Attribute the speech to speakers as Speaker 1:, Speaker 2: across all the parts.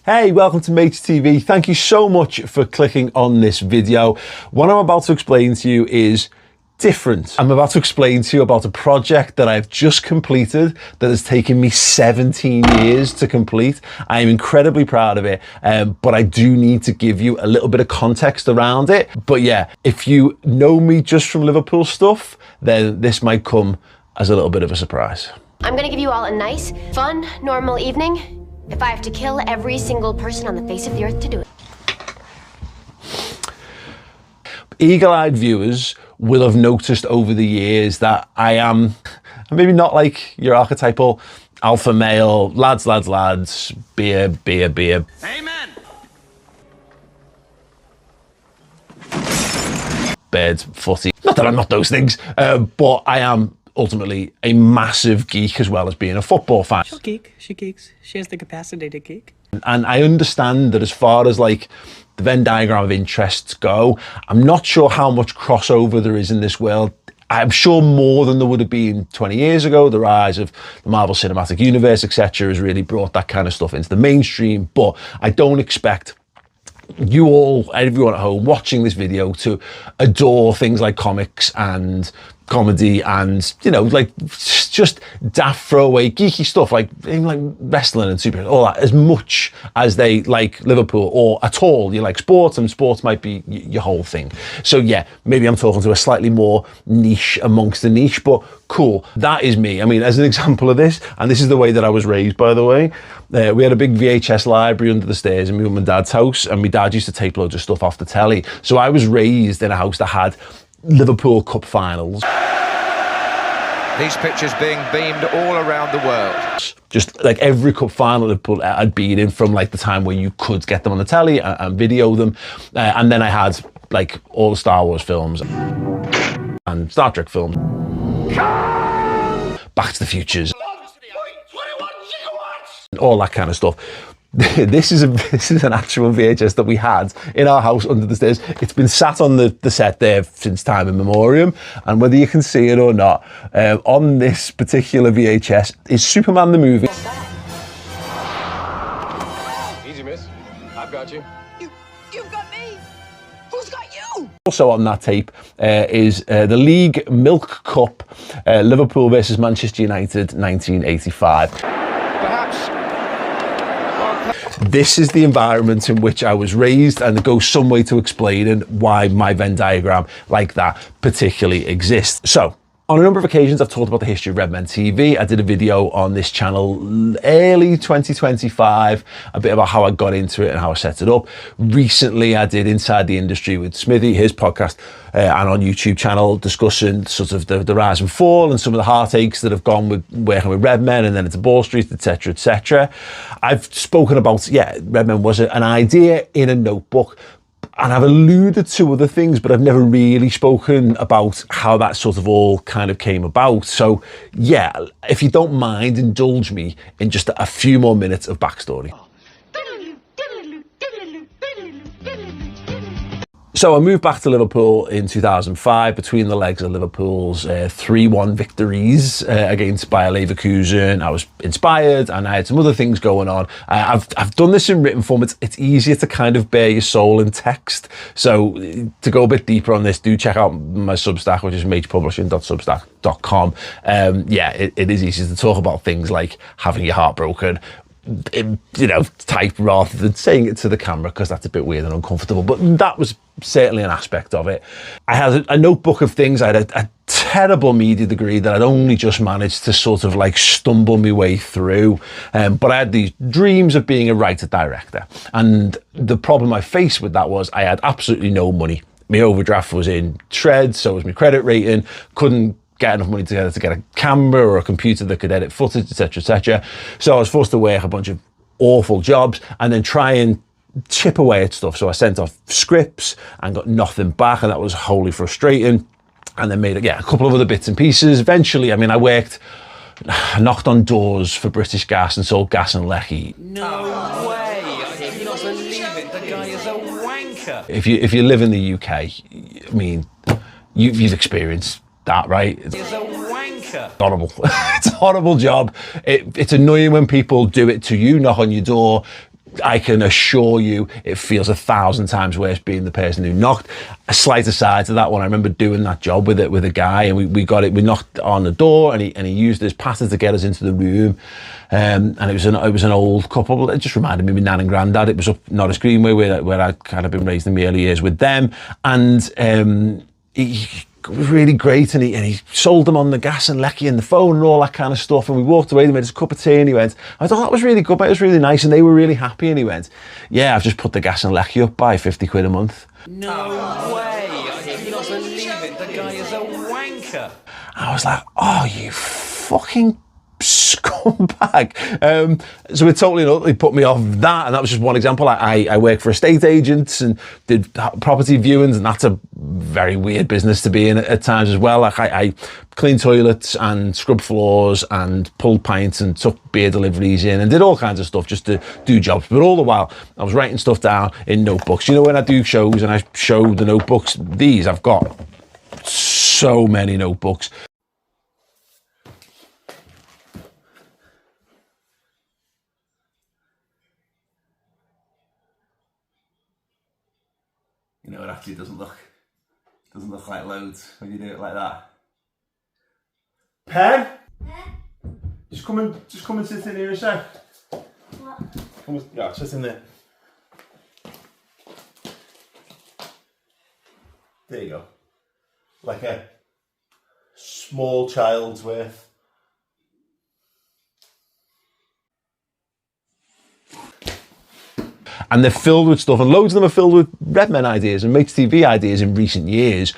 Speaker 1: Hey, welcome to Mage TV. Thank you so much for clicking on this video. What I'm about to explain to you is different. I'm about to explain to you about a project that I've just completed that has taken me 17 years to complete. I am incredibly proud of it, but I do need to give you a little bit of context around it. But yeah, if you know me just from Liverpool stuff, then this might come as a little bit of a surprise.
Speaker 2: I'm gonna give you all a nice, fun, normal evening if I have to kill every single person on the face of the earth to do it.
Speaker 1: Eagle-eyed viewers will have noticed over the years that I'm maybe not like your archetypal alpha male, lads, beer.
Speaker 3: Amen.
Speaker 1: Bird, footy. Not that I'm not those things, but I am ultimately a massive geek as well as being a football fan.
Speaker 4: She'll geek, she geeks. She has the capacity to geek.
Speaker 1: And I understand that as far as like the Venn diagram of interests go, I'm not sure how much crossover there is in this world. I'm sure more than there would have been 20 years ago. The rise of the Marvel Cinematic Universe, etc., has really brought that kind of stuff into the mainstream. But I don't expect you all, everyone at home watching this video, to adore things like comics and comedy and, you know, like just daft throwaway geeky stuff like even like wrestling and superheroes, all that, as much as they like Liverpool or at all you like sports, and sports might be your whole thing. So yeah, maybe I'm talking to a slightly more niche amongst the niche, but cool, that is me. I mean, as an example of this, and this is the way that I was raised, by the way, we had a big VHS library under the stairs in my mum and dad's house, and my dad used to tape loads of stuff off the telly. So I was raised in a house that had Liverpool Cup finals.
Speaker 3: These pictures being beamed all around the world.
Speaker 1: Just like every cup final Liverpool I'd been in, from like the time where you could get them on the telly and video them. And then I had like all the Star Wars films and Star Trek films. Back to the Futures. All that kind of stuff. This is an actual VHS that we had in our house under the stairs. It's been sat on the set there since time immemorial, and whether you can see it or not, on this particular VHS is Superman the movie.
Speaker 5: Easy, miss. I've got you.
Speaker 6: You've got me. Who's got you?
Speaker 1: Also on that tape is the League Milk Cup, Liverpool versus Manchester United, 1985.
Speaker 3: Perhaps.
Speaker 1: This is the environment in which I was raised, and it goes some way to explaining why my Venn diagram like that particularly exists. So, on a number of occasions, I've talked about the history of Redmen TV. I did a video on this channel early 2025, a bit about how I got into it and how I set it up. Recently, I did Inside the Industry with Smithy, his podcast, and on YouTube channel, discussing sort of the rise and fall and some of the heartaches that have gone with working with Redmen and then into Ball Street, etc., etc. I've spoken about, yeah, Redmen was an idea in a notebook, and I've alluded to other things, but I've never really spoken about how that sort of all kind of came about. So yeah, if you don't mind, indulge me in just a few more minutes of backstory. So I moved back to Liverpool in 2005 between the legs of Liverpool's 3-1 victories against Bayer Leverkusen. I was inspired and I had some other things going on. I've done this in written form. It's easier to kind of bare your soul in text. So to go a bit deeper on this, do check out my Substack, which is magepublishing.substack.com. Yeah, it is easier to talk about things like having your heart broken, you know, type rather than saying it to the camera, because that's a bit weird and uncomfortable, but that was certainly an aspect of it. I had a notebook of things. I had a terrible media degree that I'd only just managed to sort of like stumble my way through, but I had these dreams of being a writer director, and the problem I faced with that was I had absolutely no money. My overdraft was in shreds, so was my credit rating. Couldn't get enough money together to get a camera or a computer that could edit footage, etc., etc. So I was forced to work a bunch of awful jobs and then try and chip away at stuff. So I sent off scripts and got nothing back, and that was wholly frustrating. And then made a couple of other bits and pieces. Eventually, I mean, I knocked on doors for British Gas and sold gas in Lecky.
Speaker 4: No way! I cannot believe it. The guy is a wanker.
Speaker 1: If you live in the UK, I mean, you've experienced that, right?
Speaker 4: He's a wanker.
Speaker 1: Horrible. It's a horrible job. It's annoying when people do it to you, knock on your door, I can assure you it feels 1,000 times worse being the person who knocked. A slight aside to that one, I remember doing that job with a guy, and we knocked on the door, and he used his patter to get us into the room. And it was an old couple. It just reminded me of my nan and granddad. It was up Norris Greenway where I'd kind of been raised in my early years with them. And he was really great, and he sold them on the gas and lecky and the phone and all that kind of stuff. And we walked away, they made us a cup of tea, and he went, I thought that was really good, mate. It was really nice, and they were really happy. And he went, yeah, I've just put the gas and lecky up by 50 quid a month.
Speaker 4: No way! I cannot believe it. The guy is a wanker.
Speaker 1: I was like, oh, you fucking scumbag. So it totally put me off that, and that was just one example. I work for estate agents and did property viewings, and that's a very weird business to be in at times as well. Like I cleaned toilets and scrubbed floors and pulled pints and took beer deliveries in and did all kinds of stuff just to do jobs. But all the while I was writing stuff down in notebooks. You know, when I do shows and I show the notebooks, I've got so many notebooks. You know, it actually doesn't look like loads when you do it like that. Pen? Yeah? Just come and sit in here a sec. What? Yeah, sit in there. There you go. Like a small child's worth. And they're filled with stuff, and loads of them are filled with Redmen ideas and Mage TV ideas in recent years.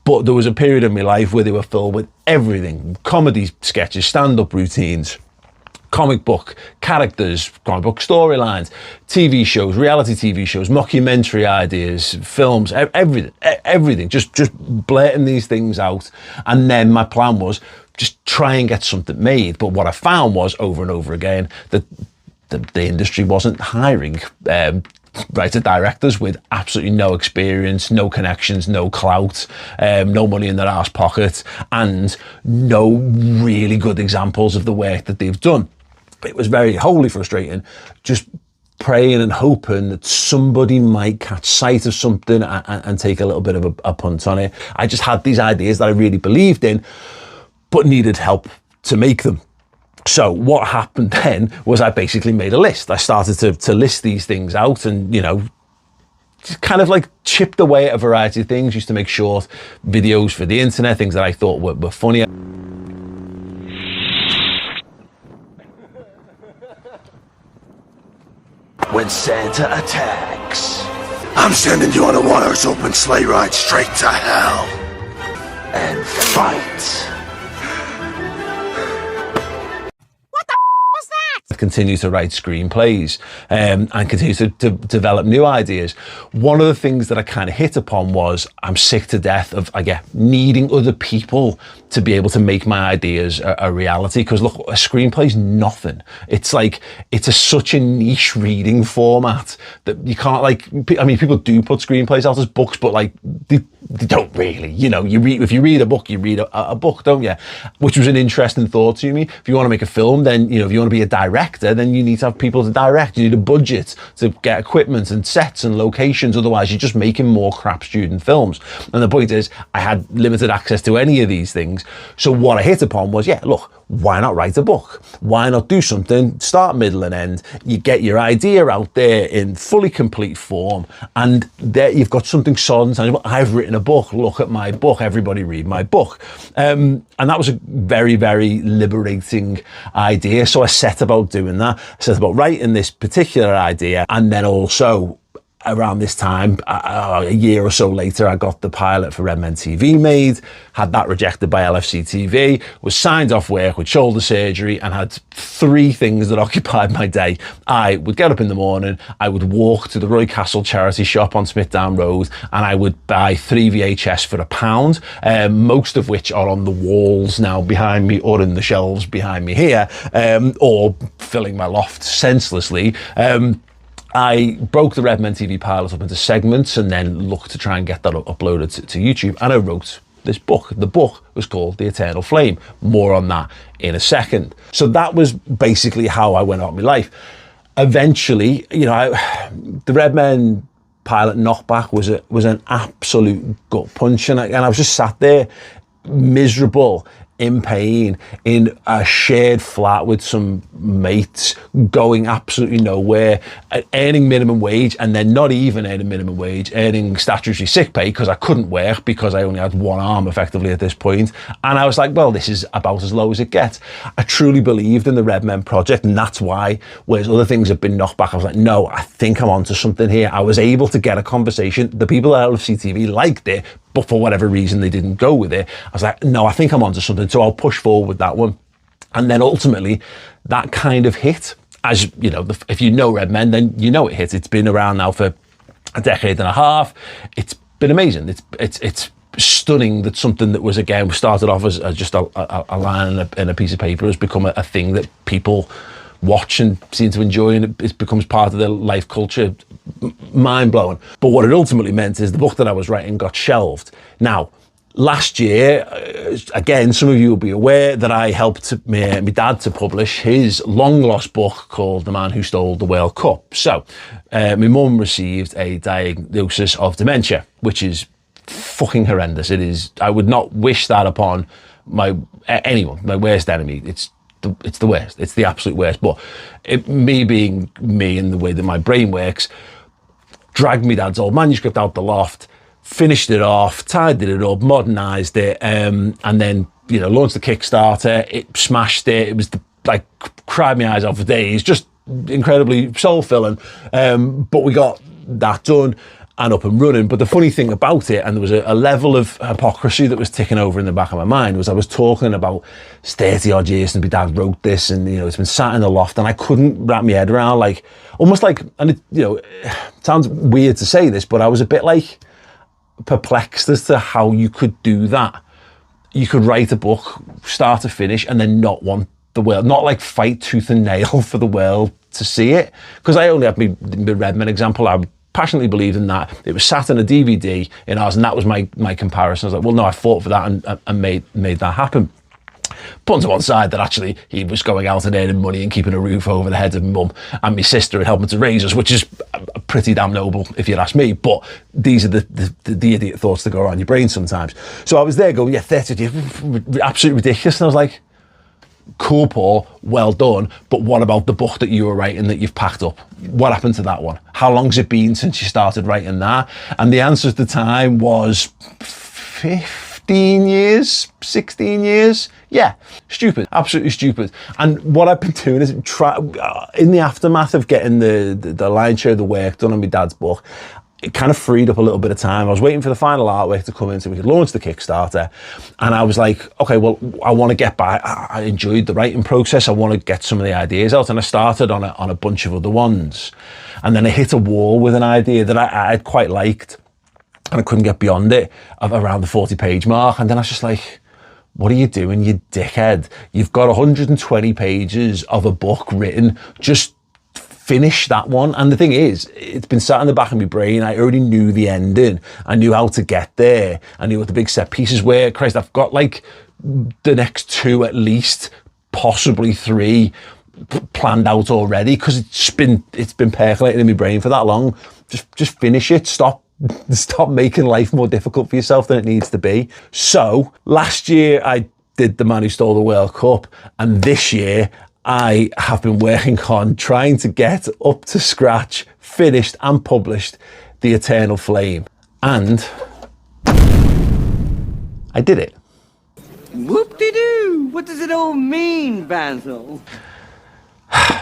Speaker 1: But there was a period of my life where they were filled with everything: comedy sketches, stand-up routines, comic book characters, comic book storylines, TV shows, reality TV shows, mockumentary ideas, films, everything. Just blurting these things out. And then my plan was just try and get something made. But what I found was over and over again that the industry wasn't hiring writer directors with absolutely no experience, no connections, no clout, no money in their arse pocket, and no really good examples of the work that they've done. It was very wholly frustrating, just praying and hoping that somebody might catch sight of something and take a little bit of a punt on it. I just had these ideas that I really believed in, but needed help to make them. So what happened then was I basically made a list. I started to list these things out, and, you know, just kind of like chipped away at a variety of things. Used to make short videos for the internet, things that I thought were funny.
Speaker 7: When Santa attacks, I'm sending you on a one-horse open sleigh ride straight to hell. And fight.
Speaker 1: Continue to write screenplays and continue to develop new ideas. One of the things that I kind of hit upon was I'm sick to death of needing other people to be able to make my ideas a reality. Because look, a screenplay's nothing. It's like such a niche reading format that you can't, like, I mean, people do put screenplays out as books, but like they don't really. You know, if you read a book, you read a book, don't you? Which was an interesting thought to me. If you want to make a film, then, you know, if you want to be a director, then you need to have people to direct. You need a budget to get equipment and sets and locations. Otherwise, you're just making more crap student films. And the point is, I had limited access to any of these things. So what I hit upon was, yeah, look, why not write a book? Why not do something, start, middle and end? You get your idea out there in fully complete form, and there you've got something solid and tangible. I've written a book, look at my book, everybody read my book. And that was a very, very liberating idea. So I set about doing that. I set about writing this particular idea, and then also around this time, a year or so later, I got the pilot for Redmen TV made, had that rejected by LFC TV, was signed off work with shoulder surgery, and had three things that occupied my day. I would get up in the morning, I would walk to the Roy Castle charity shop on Smithdown Road, and I would buy 3 VHS for £1, most of which are on the walls now behind me or in the shelves behind me here, or filling my loft senselessly. I broke the Redmen TV pilot up into segments and then looked to try and get that uploaded to YouTube. And I wrote this book. The book was called The Eternal Flame. More on that in a second. So that was basically how I went about my life. eventually, you know, the Redmen pilot knockback was an absolute gut punch, and I was just sat there miserable, in pain, in a shared flat with some mates, going absolutely nowhere, earning minimum wage, and then not even earning minimum wage, earning statutory sick pay because I couldn't work because I only had one arm effectively at this point. And I was like, well, this is about as low as it gets. I truly believed in the Redmen project, and that's why, whereas other things have been knocked back, I was like, no, I think I'm onto something here. I was able to get a conversation. The people at LFC TV liked it, but for whatever reason they didn't go with it. I was like, no, I think I'm onto something, so I'll push forward with that one. And then ultimately that kind of hit. As you know, if you know Redmen, then you know it hit. It's been around now for a decade and a half. It's been amazing. It's stunning that something that was, again, started off as just a line in a piece of paper has become a thing that people watch and seem to enjoy, and it becomes part of their life culture. Mind-blowing. But what it ultimately meant is the book that I was writing got shelved. Now, last year, again, some of you will be aware that I helped my dad to publish his long-lost book called The Man Who Stole the World Cup. So, my mum received a diagnosis of dementia, which is fucking horrendous. It is. I would not wish that upon anyone, my worst enemy. It's the worst. It's the absolute worst. But me being me and the way that my brain works, dragged my dad's old manuscript out the loft, finished it off, tidied it up, modernised it, and then, you know, launched the Kickstarter. It smashed it. It was like cried my eyes out for days. Just incredibly soul filling. But we got that done and up and running. But the funny thing about it, and there was a level of hypocrisy that was ticking over in the back of my mind, was I was talking about 30 odd years since my dad wrote this, and, you know, it's been sat in the loft, and I couldn't wrap my head around, like, almost like, and it, you know, it sounds weird to say this, but I was a bit like perplexed as to how you could do that. You could write a book, start to finish, and then not want the world, not like fight tooth and nail for the world to see it. Because I only have my Redmen example. I passionately believed in that. It was sat on a DVD in ours, and that was my comparison. I was like, well, no, I fought for that and made that happen. Put to one side that actually he was going out and earning money and keeping a roof over the heads of my mum and my sister and helping to raise us, which is pretty damn noble if you'd ask me. But these are the idiot thoughts that go around your brain sometimes. So I was there going, yeah, 30 years, absolutely ridiculous. And I was like, cool, Paul, well done, but what about the book that you were writing that you've packed up? What happened to that one? How long's it been since you started writing that? And the answer at the time was 15 years, 16 years. Yeah, stupid, absolutely stupid. And what I've been doing is in the aftermath of getting the lion's share of the work done on my dad's book, it kind of freed up a little bit of time. I was waiting for the final artwork to come in so we could launch the Kickstarter. And I was like, okay, well, I want to get back. I enjoyed the writing process. I want to get some of the ideas out. And I started on a bunch of other ones. And then I hit a wall with an idea that I'd quite liked, and I couldn't get beyond it, of around the 40-page mark. And then I was just like, what are you doing, you dickhead? You've got 120 pages of a book written. Just finish that one. And the thing is, it's been sat in the back of my brain. I already knew the ending. I knew how to get there. I knew what the big set pieces were. Christ, I've got like the next 2 at least, possibly 3 planned out already, because it's been percolating in my brain for that long. Just finish it. Stop making life more difficult for yourself than it needs to be. So last year I did The Man Who Stole the World Cup, and this year I have been working on trying to get up to scratch, finished and published The Eternal Flame. And I did it.
Speaker 8: Whoop-de-doo! What does it all mean, Basil?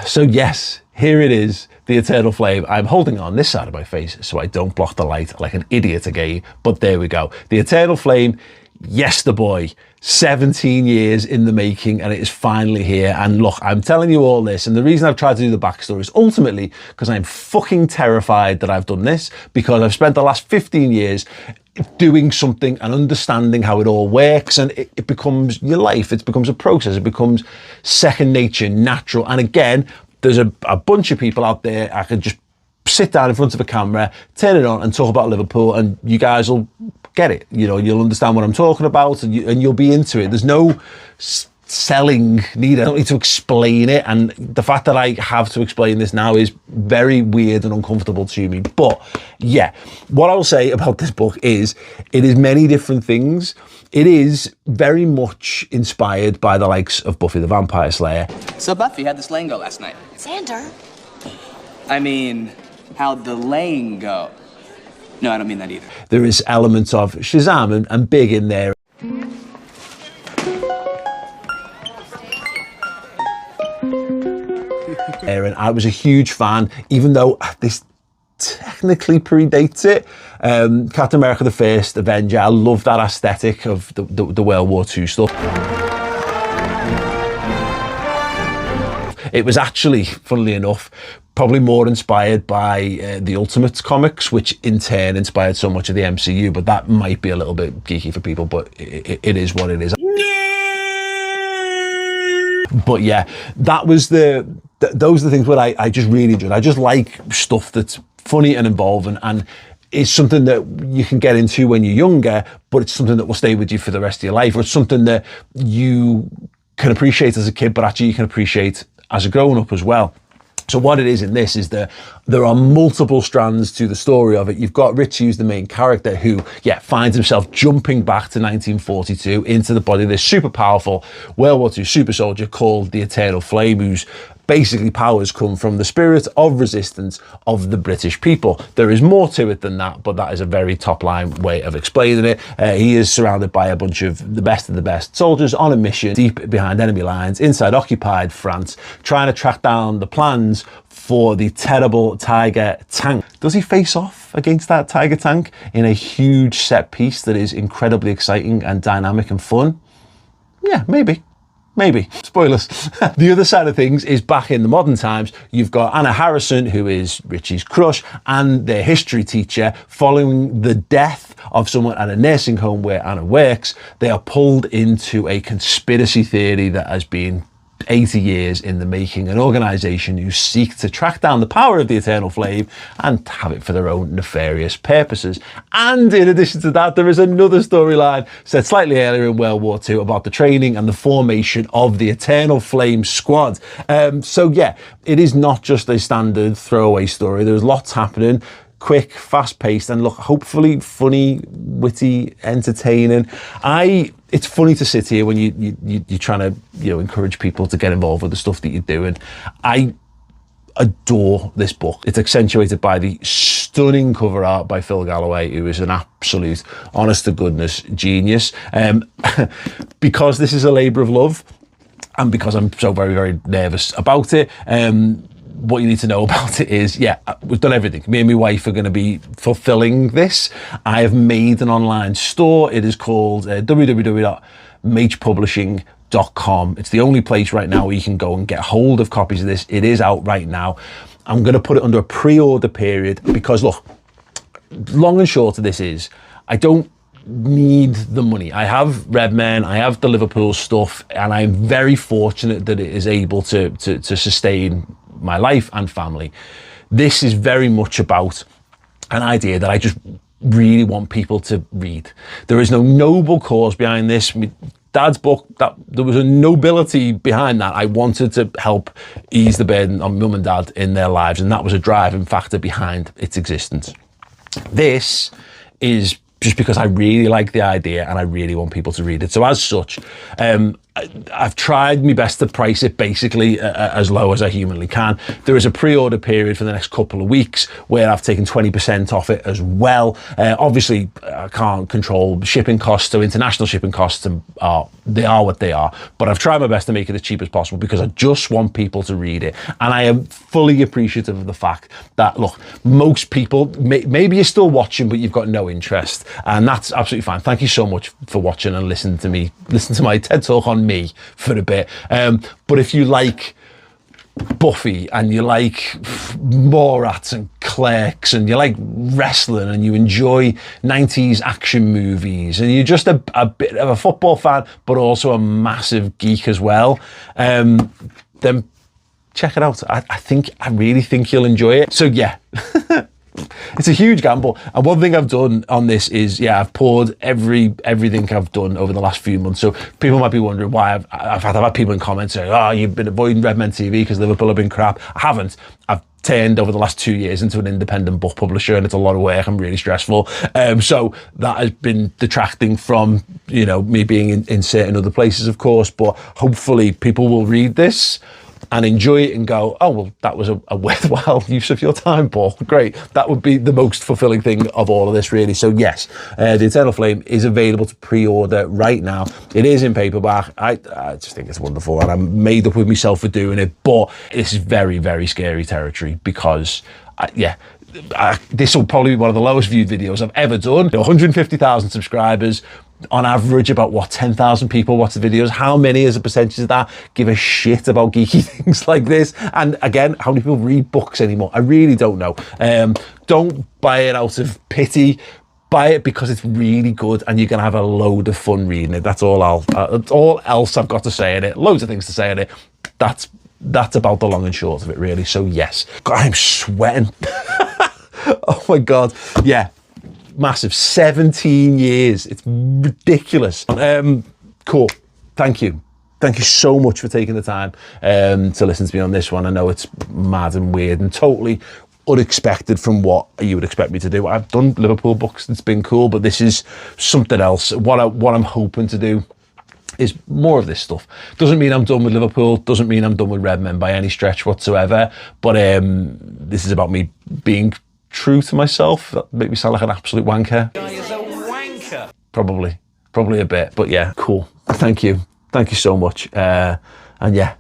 Speaker 1: So yes, here it is, The Eternal Flame. I'm holding on this side of my face so I don't block the light like an idiot again, but there we go. The Eternal Flame, Yester-Boy, 17 years in the making, and it is finally here. And look, I'm telling you all this, and the reason I've tried to do the backstory is ultimately because I'm fucking terrified that I've done this, because I've spent the last 15 years doing something and understanding how it all works, and it becomes your life. It becomes a process. It becomes second nature, natural. And again, there's a bunch of people out there I could just sit down in front of a camera, turn it on and talk about Liverpool, and you guys will get it. You know, you'll understand what I'm talking about, and you'll be into it. There's no selling need. I don't need to explain it, and the fact that I have to explain this now is very weird and uncomfortable to me. But yeah, what I'll say about this book is it is many different things. It is very much inspired by the likes of Buffy the Vampire Slayer.
Speaker 9: So Buffy, how'd the slaying go last night?
Speaker 2: Xander?
Speaker 9: I mean, how'd the laying go? No, I don't mean that either.
Speaker 1: There is elements of Shazam and Big in there. And I was a huge fan, even though this technically predates it. Captain America the First Avenger, I love that aesthetic of the World War II stuff. It was actually, funnily enough, probably more inspired by the Ultimate comics, which in turn inspired so much of the MCU, but that might be a little bit geeky for people, but it is what it is. But yeah, that was those are the things that I just really enjoyed. I just like stuff that's funny and involving, and it's something that you can get into when you're younger, but it's something that will stay with you for the rest of your life, or it's something that you can appreciate as a kid, but actually you can appreciate as a grown-up as well. So what it is in this is that there are multiple strands to the story of it. You've got Richie, who's the main character, who, yeah, finds himself jumping back to 1942 into the body of this super powerful World War II super soldier called the Eternal Flame, whose basically powers come from the spirit of resistance of the British people. There is more to it than that, but that is a very top line way of explaining it. He is surrounded by a bunch of the best soldiers on a mission deep behind enemy lines inside occupied France, trying to track down the plans for the terrible Tiger tank. Does he face off against that Tiger tank in a huge set piece that is incredibly exciting and dynamic and fun? Yeah, maybe. Spoilers. The other side of things is back in the modern times. You've got Anna Harrison, who is Richie's crush, and their history teacher. Following the death of someone at a nursing home where Anna works, they are pulled into a conspiracy theory that has been 80 years in the making, an organisation who seek to track down the power of the Eternal Flame and have it for their own nefarious purposes. And in addition to that, there is another storyline set slightly earlier in World War II about the training and the formation of the Eternal Flame Squad. So yeah, it is not just a standard throwaway story. There's lots happening. Quick, fast-paced, and look, hopefully funny, witty, entertaining. It's funny to sit here when you're trying to encourage people to get involved with the stuff that you're doing. I adore this book. It's accentuated by the stunning cover art by Phil Galloway, who is an absolute, honest-to-goodness genius. Because this is a labour of love, and because I'm so very, very nervous about it, what you need to know about it is, yeah, we've done everything. Me and my wife are going to be fulfilling this. I have made an online store. It is called www.magepublishing.com. It's the only place right now where you can go and get hold of copies of this. It is out right now. I'm going to put it under a pre-order period because, look, long and short of this is, I don't need the money. I have Redmen, I have the Liverpool stuff, and I'm very fortunate that it is able to sustain my life and family. This is very much about an idea that I just really want people to read. There is no noble cause behind this. My dad's book, that there was a nobility behind that. I wanted to help ease the burden on mum and dad in their lives, and that was a driving factor behind its existence. This is just because I really like the idea and I really want people to read it. So as such, I've tried my best to price it basically as low as I humanly can. There is a pre-order period for the next couple of weeks where I've taken 20% off it as well. Obviously, I can't control shipping costs, so international shipping costs they are what they are. But I've tried my best to make it as cheap as possible because I just want people to read it. And I am fully appreciative of the fact that, look, most people, maybe you're still watching, but you've got no interest. And that's absolutely fine. Thank you so much for watching and listening to my TED Talk on me for a bit. But if you like Buffy and you like Morats and Clerks and you like wrestling and you enjoy 90s action movies and you're just a bit of a football fan but also a massive geek as well, then check it out. I really think you'll enjoy it. So yeah, It's a huge gamble. And one thing I've done on this is, yeah, I've poured everything I've done over the last few months. So people might be wondering why I've had people in comments saying, oh, you've been avoiding Redmen TV because Liverpool have been crap. I haven't. I've turned over the last 2 years into an independent book publisher, and it's a lot of work. I'm really stressful. So that has been detracting from, you know, me being in certain other places, of course, but hopefully people will read this and enjoy it and go, oh, well, that was a worthwhile use of your time, Paul. Great. That would be the most fulfilling thing of all of this, really. So yes, The Eternal Flame is available to pre-order right now. It is in paperback. I just think it's wonderful, and I'm made up with myself for doing it, but this is very, very scary territory because, this will probably be one of the lowest viewed videos I've ever done. 150,000 subscribers. On average, about 10,000 people watch the videos. How many as a percentage of that give a shit about geeky things like this? And again, how many people read books anymore? I really don't know. Don't buy it out of pity. Buy it because it's really good and you're gonna have a load of fun reading it. That's all that's all else I've got to say in it. Loads of things to say in it. That's about the long and short of it, really. So yes, God, I'm sweating. Oh my God, yeah. Massive. 17 years. It's ridiculous. Cool. Thank you so much for taking the time to listen to me on this one. I know it's mad and weird and totally unexpected from what you would expect me to do. I've done Liverpool books, it's been cool, but this is something else. What I'm hoping to do is more of this stuff. Doesn't mean I'm done with Liverpool, doesn't mean I'm done with Redmen by any stretch whatsoever, but this is about me being true to myself. That make me sound like an absolute wanker.
Speaker 4: Guy is a wanker.
Speaker 1: Probably a bit, but yeah, cool. Thank you so much. And yeah,